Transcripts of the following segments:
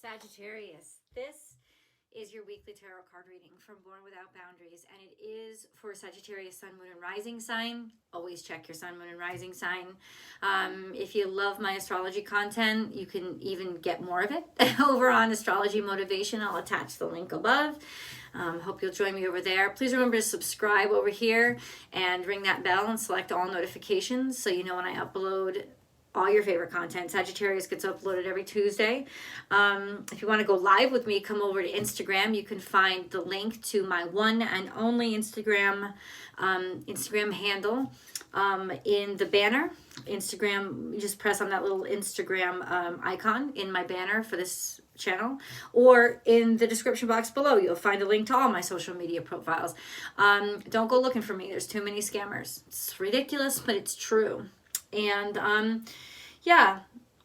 Sagittarius, this is your weekly tarot card reading from Born Without Boundaries, and it is for Sagittarius sun, moon, and rising sign. Always check your sun, moon, and rising sign. If you love my astrology content, you can even get more of it over on Astrology Motivation. I'll attach the link above. Hope you'll join me over there. Please remember to subscribe over here and ring that bell and select all notifications so you know when I upload all your favorite content. Sagittarius gets uploaded every Tuesday. If you want to go live with me, come over to Instagram. You can find the link to my one and only Instagram handle in the banner. Instagram, you just press on that little Instagram icon in my banner for this channel, or in the description box below you'll find a link to all my social media profiles. Don't go looking for me. There's too many scammers. It's ridiculous, but it's true. And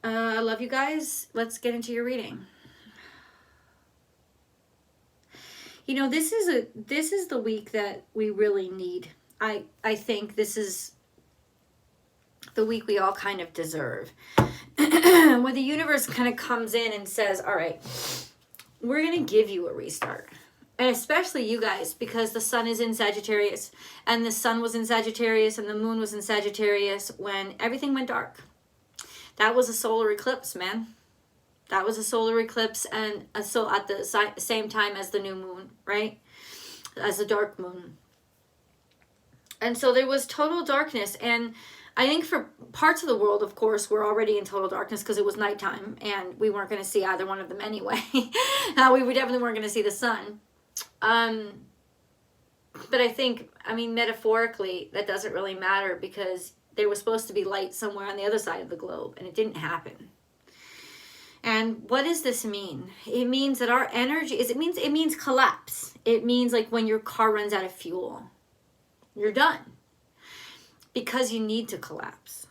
I love you guys. Let's get into your reading. You know, this is the week that we really need. I think this is the week we all kind of deserve. When the universe kind of comes in and says, all right, we're going to give you a restart. And especially you guys, because the sun is in Sagittarius, and the sun was in Sagittarius, and the moon was in Sagittarius when everything went dark. That was a solar eclipse, man. That was a solar eclipse, and so at the same time as the new moon, right? As the dark moon. And so there was total darkness, and I think for parts of the world, of course, we're already in total darkness because it was nighttime, and we weren't going to see either one of them anyway. We definitely weren't going to see the sun. But I think, metaphorically, that doesn't really matter because there was supposed to be light somewhere on the other side of the globe, and it didn't happen. And what does this mean? It means that our energy it means collapse. It means like when your car runs out of fuel, you're done. Because you need to collapse.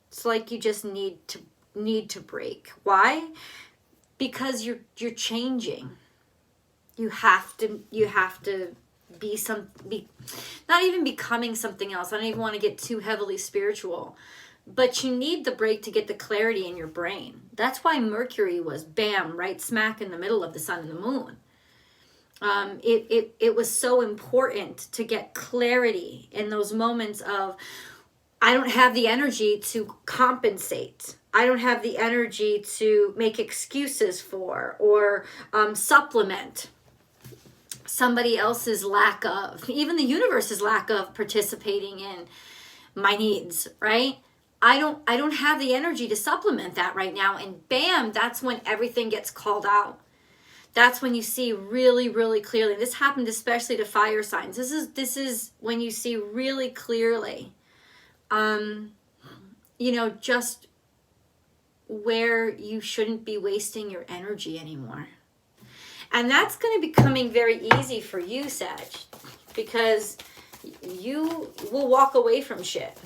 It's like you just need to break. Why? Because you're changing. You have to be not even becoming something else. I don't even want to get too heavily spiritual. But you need the break to get the clarity in your brain. That's why Mercury was bam, right smack in the middle of the sun and the moon. It was so important to get clarity in those moments of, I don't have the energy to compensate. I don't have the energy to make excuses for or supplement somebody else's lack of, even the universe's lack of participating in my needs, right? I don't have the energy to supplement that right now. And bam, that's when everything gets called out. That's when you see really, really clearly. This happened especially to fire signs. This is when you see really clearly, just where you shouldn't be wasting your energy anymore. And that's going to be coming very easy for you, Sag, because you will walk away from shit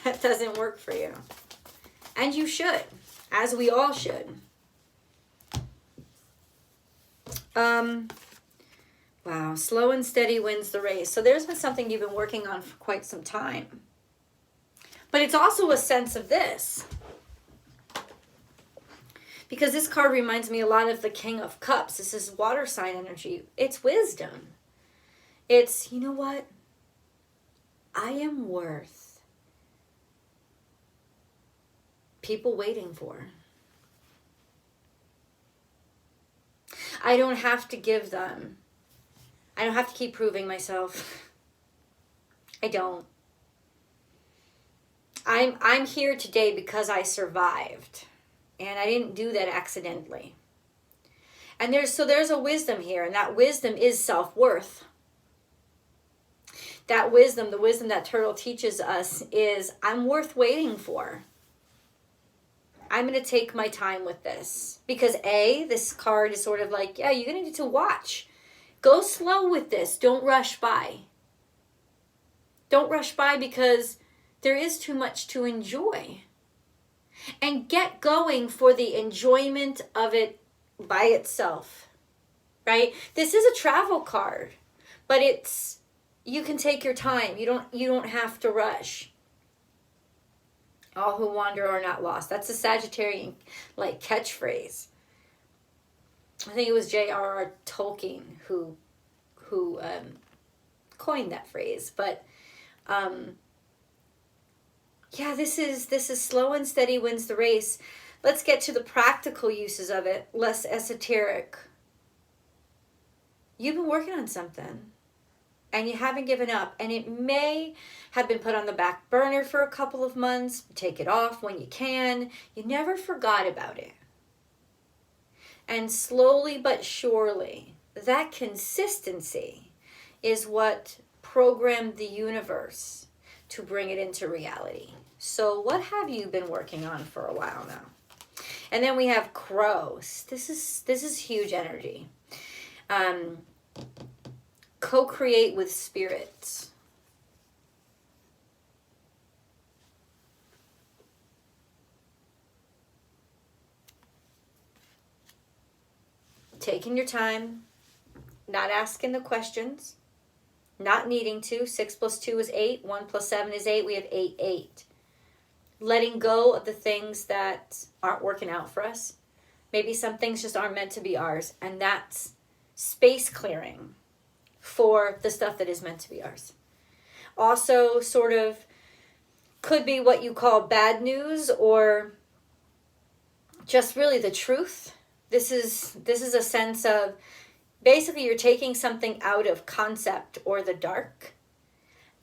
that doesn't work for you. And you should, as we all should. Wow, slow and steady wins the race. So there's been something you've been working on for quite some time. But it's also a sense of this. Because this card reminds me a lot of the King of Cups. This is water sign energy. It's wisdom. It's, you know what? I am worth people waiting for. I don't have to give them. I don't have to keep proving myself. I don't. I'm here today because I survived. And I didn't do that accidentally. And there's a wisdom here, and that wisdom is self-worth. That wisdom, the wisdom that Turtle teaches us is, I'm worth waiting for. I'm going to take my time with this. Because this card is sort of like, you're going to need to watch. Go slow with this. Don't rush by. Don't rush by because there is too much to enjoy. And get going for the enjoyment of it by itself. Right? This is a travel card. But you can take your time. You don't have to rush. All who wander are not lost. That's a Sagittarian like catchphrase. I think it was J.R.R. Tolkien who coined that phrase. But yeah, this is slow and steady wins the race. Let's get to the practical uses of it, less esoteric. You've been working on something and you haven't given up, and it may have been put on the back burner for a couple of months. Take it off when you can. You never forgot about it. And slowly but surely, that consistency is what programmed the universe to bring it into reality. So what have you been working on for a while now? And then we have crows. This is huge energy. Co-create with spirits. Taking your time, not asking the questions, not needing to. 6 + 2 is 8. 1 + 7 is 8. We have 8, 8. Letting go of the things that aren't working out for us. Maybe some things just aren't meant to be ours, and that's space clearing for the stuff that is meant to be ours. Also, sort of, could be what you call bad news, or just really the truth. This is a sense of, basically you're taking something out of concept or the dark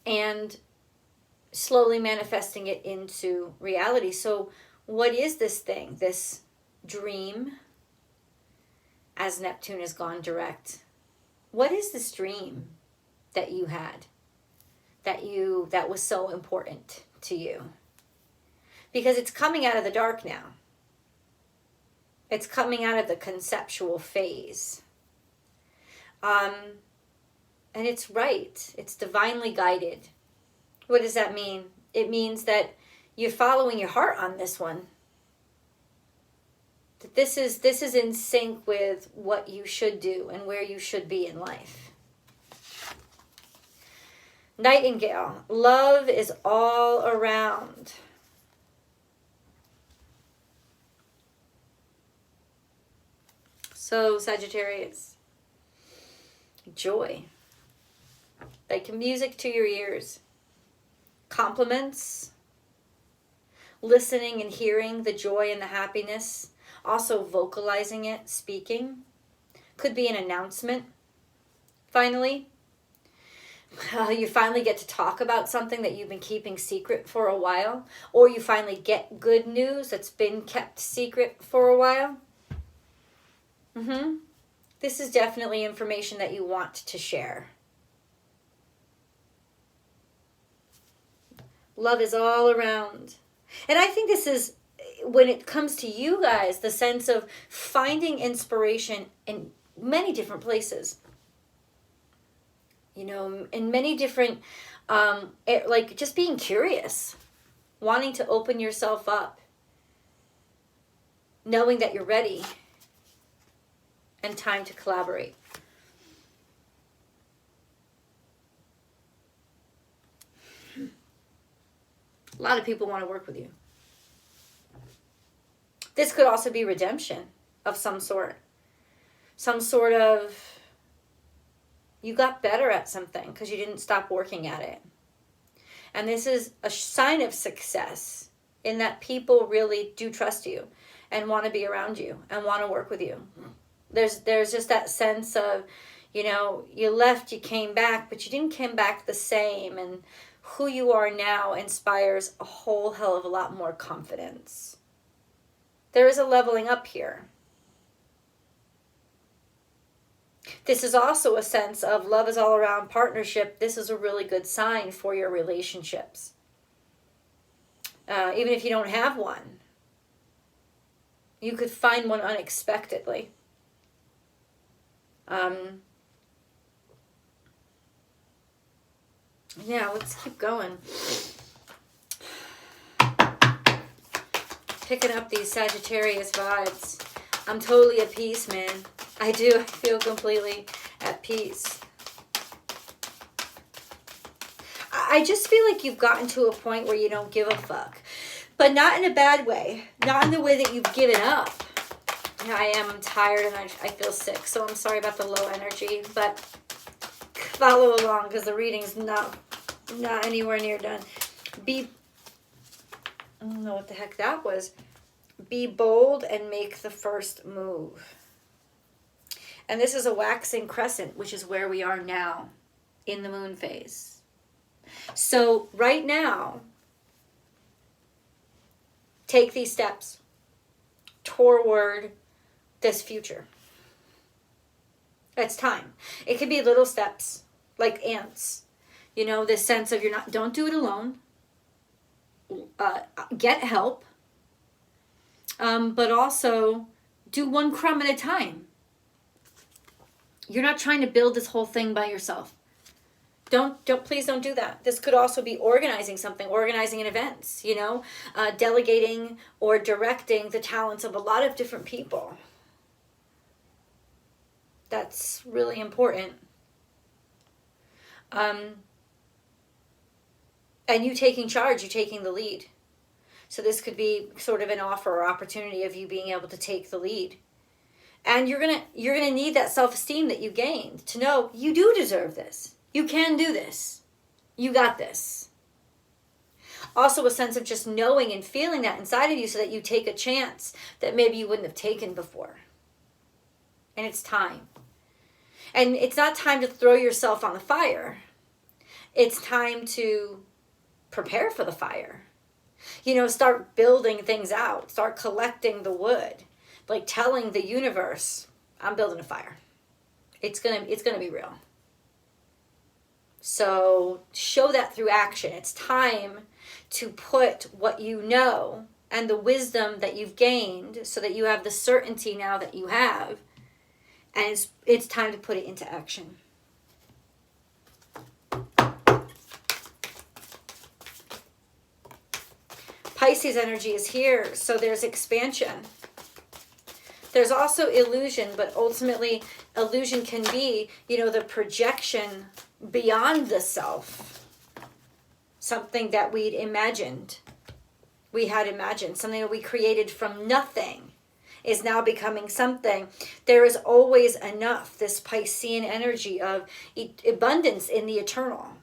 and slowly manifesting it into reality. So what is this thing, this dream, as Neptune has gone direct? What is this dream that you had, that was so important to you? Because it's coming out of the dark now. It's coming out of the conceptual phase. And it's right. It's divinely guided. What does that mean? It means that you're following your heart on this one. That this is in sync with what you should do and where you should be in life. Nightingale, love is all around. So Sagittarius, joy, like music to your ears, compliments, listening and hearing the joy and the happiness. Also vocalizing it, speaking. Could be an announcement. Finally, you finally get to talk about something that you've been keeping secret for a while. Or you finally get good news that's been kept secret for a while. This is definitely information that you want to share. Love is all around. And I think this is, when it comes to you guys, the sense of finding inspiration in many different places. You know, in many different, like just being curious, wanting to open yourself up, knowing that you're ready, and time to collaborate. A lot of people want to work with you. This could also be redemption of some sort. Some sort of, you got better at something because you didn't stop working at it. And this is a sign of success in that people really do trust you and want to be around you and want to work with you. There's just that sense of, you know, you left, you came back, but you didn't come back the same. And who you are now inspires a whole hell of a lot more confidence. There is a leveling up here. This is also a sense of love is all around partnership. This is a really good sign for your relationships. Even if you don't have one, you could find one unexpectedly. Yeah, let's keep going. Picking up these Sagittarius vibes. I'm totally at peace, man. I do. I feel completely at peace. I just feel like you've gotten to a point where you don't give a fuck. But not in a bad way. Not in the way that you've given up. I'm tired and I feel sick, so I'm sorry about the low energy, but follow along because the reading's not anywhere near done. I don't know what the heck that was. Be bold and make the first move. And this is a waxing crescent, which is where we are now in the moon phase. So right now, take these steps toward this future. It's time. It could be little steps, like ants. You know, this sense of don't do it alone. Get help. But also do one crumb at a time. You're not trying to build this whole thing by yourself. Please don't do that. This could also be organizing something, organizing an events, delegating or directing the talents of a lot of different people. That's really important. And you taking charge, you taking the lead. So this could be sort of an offer or opportunity of you being able to take the lead. And you're gonna need that self-esteem that you gained to know you do deserve this. You can do this. You got this. Also a sense of just knowing and feeling that inside of you so that you take a chance that maybe you wouldn't have taken before. And it's time. And it's not time to throw yourself on the fire. It's time to prepare for the fire. Start building things out. Start collecting the wood. Like telling the universe, I'm building a fire. It's gonna be real. So show that through action. It's time to put what you know and the wisdom that you've gained so that you have the certainty now that you have. And it's time to put it into action. Pisces energy is here, so there's expansion. There's also illusion, but ultimately illusion can be, the projection beyond the self. Something that we had imagined, something that we created from nothing is now becoming something. There is always enough, this Piscean energy of abundance in the eternal.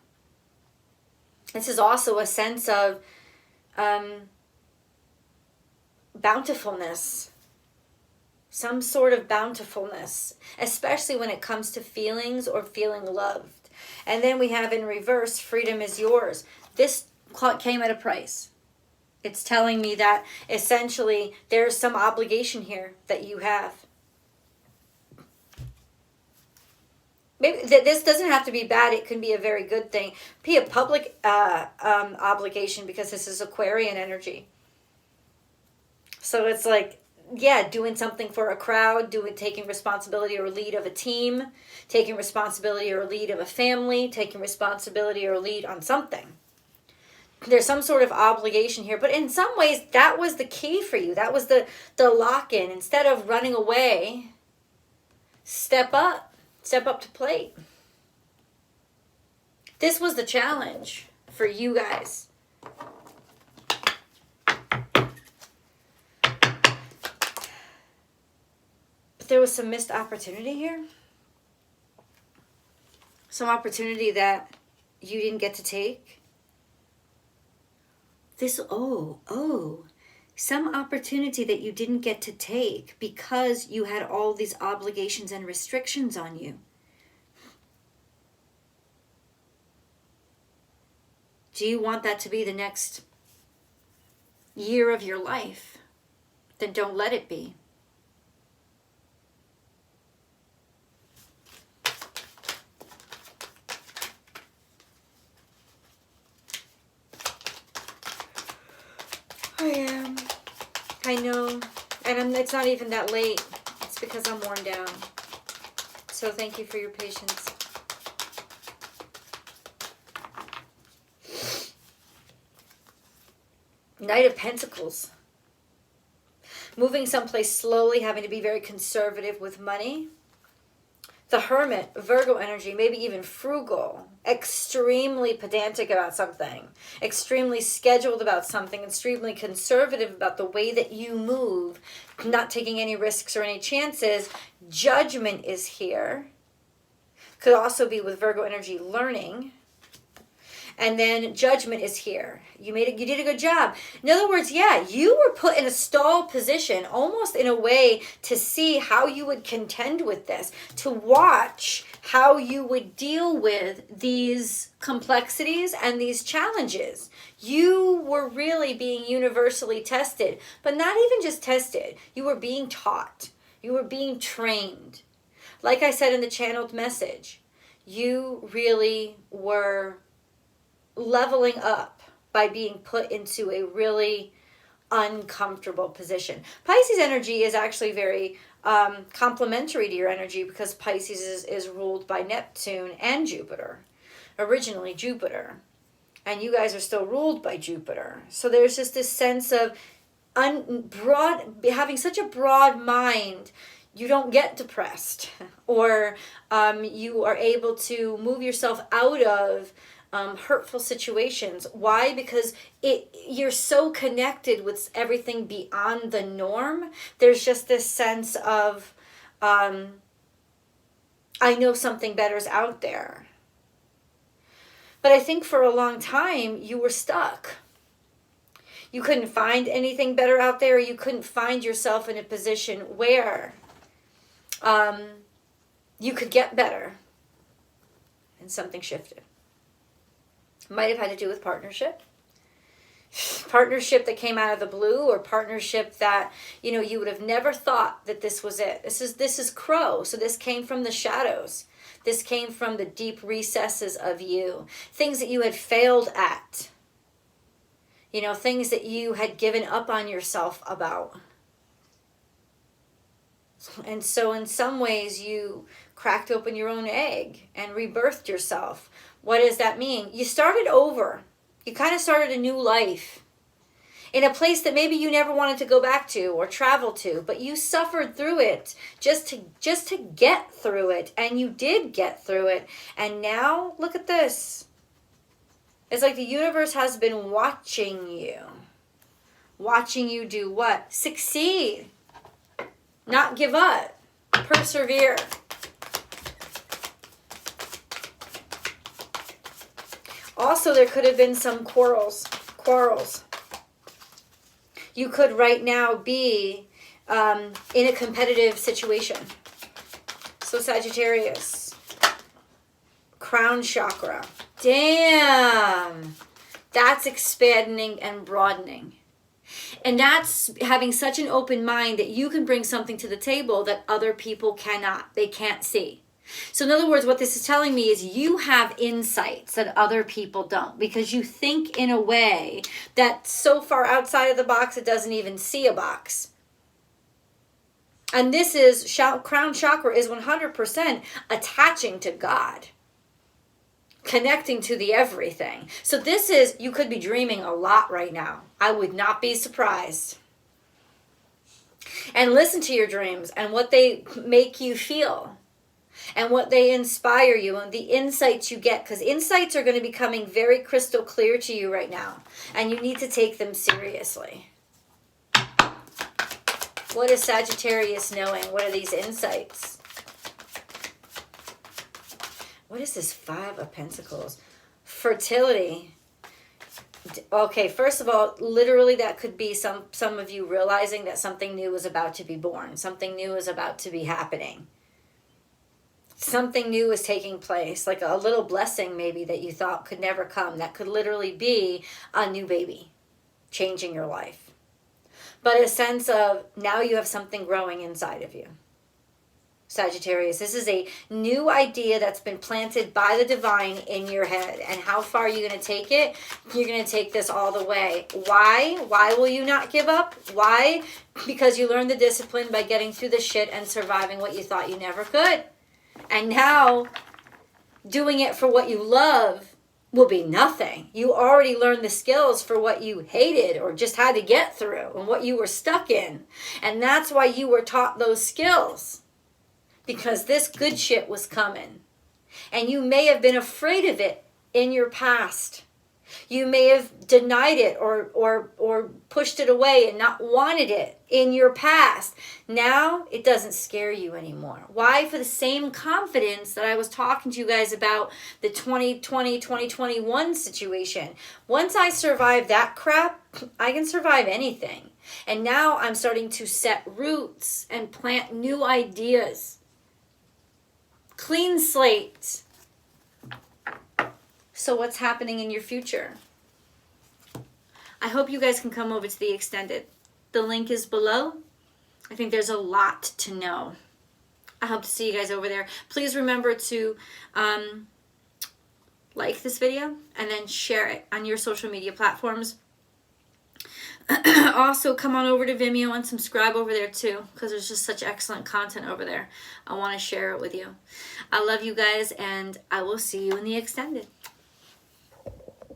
This is also a sense of bountifulness. Some sort of bountifulness, especially when it comes to feelings or feeling loved. And then we have in reverse, freedom is yours. This clock came at a price. It's telling me that essentially there's some obligation here that you have. Maybe this doesn't have to be bad. It can be a very good thing. Be a public obligation because this is Aquarian energy. So it's like, doing something for a crowd, taking responsibility or lead of a team, taking responsibility or lead of a family, taking responsibility or lead on something. There's some sort of obligation here, but in some ways that was the key for you. That was the lock-in. Instead of running away, step up to plate. This was the challenge for you guys. There was some missed opportunity here. Some opportunity that you didn't get to take. Some opportunity that you didn't get to take because you had all these obligations and restrictions on you. Do you want that to be the next year of your life? Then don't let it be. I know, and it's not even that late. It's because I'm worn down. So thank you for your patience. Knight of Pentacles. Moving someplace slowly, having to be very conservative with money. The Hermit, Virgo energy, maybe even frugal, extremely pedantic about something, extremely scheduled about something, extremely conservative about the way that you move, not taking any risks or any chances. Judgment is here. Could also be with Virgo energy, learning. And then Judgment is here. You did a good job. In other words, yeah, you were put in a stall position, almost in a way, to see how you would contend with this, to watch how you would deal with these complexities and these challenges. You were really being universally tested, but not even just tested. You were being taught. You were being trained. Like I said in the channeled message, you really were leveling up by being put into a really uncomfortable position. Pisces energy is actually very complementary to your energy, because Pisces is ruled by Neptune and Jupiter. Originally Jupiter. And you guys are still ruled by Jupiter. So there's just this sense of having such a broad mind. You don't get depressed, or you are able to move yourself out of hurtful situations. Why? Because you're so connected with everything beyond the norm. There's just this sense of, I know something better's out there. But I think for a long time, you were stuck. You couldn't find anything better out there. You couldn't find yourself in a position where you could get better. And something shifted. Might have had to do with partnership that came out of the blue, or partnership that you would have never thought that this was it. This is Crow, so this came from the shadows. This came from the deep recesses of you, things that you had failed at, things that you had given up on yourself about. And so in some ways you cracked open your own egg and rebirthed yourself. What does that mean? You started over. You kind of started a new life in a place that maybe you never wanted to go back to or travel to, but you suffered through it just to get through it, and you did get through it. And now look at this. It's like the universe has been watching you do what? Succeed, not give up, persevere. Also, there could have been some quarrels. You could right now be in a competitive situation. So Sagittarius, crown chakra. Damn! That's expanding and broadening. And that's having such an open mind that you can bring something to the table that other people cannot. They can't see. So in other words, what this is telling me is you have insights that other people don't, because you think in a way that's so far outside of the box it doesn't even see a box. And this is, crown chakra is 100% attaching to God, connecting to the everything. So this is, you could be dreaming a lot right now. I would not be surprised. And listen to your dreams and what they make you feel. And what they inspire you and the insights you get, because insights are going to be coming very crystal clear to you right now, and you need to take them seriously. What is Sagittarius knowing? What are these insights? What is this Five of Pentacles? Fertility. Okay, first of all, literally that could be some of you realizing that something new is about to be born. Something new is about to be happening. Something new is taking place, like a little blessing maybe that you thought could never come. That could literally be a new baby changing your life. But a sense of now you have something growing inside of you. Sagittarius, this is a new idea that's been planted by the divine in your head. And how far are you going to take it? You're going to take this all the way. Why? Why will you not give up? Why? Because you learned the discipline by getting through the shit and surviving what you thought you never could. And now, doing it for what you love will be nothing. You already learned the skills for what you hated or just had to get through and what you were stuck in. And that's why you were taught those skills. because this good shit was coming. And you may have been afraid of it in your past. You may have denied it or pushed it away and not wanted it in your past. Now it doesn't scare you anymore. Why? For the same confidence that I was talking to you guys about the 2020, 2021 situation. Once I survive that crap, I can survive anything. And now I'm starting to set roots and plant new ideas. Clean slate. So what's happening in your future? I hope you guys can come over to the extended. The link is below. I think there's a lot to know. I hope to see you guys over there. Please remember to like this video and then share it on your social media platforms. Also, come on over to Vimeo and subscribe over there too, because there's just such excellent content over there. I want to share it with you. I love you guys, and I will see you in the extended.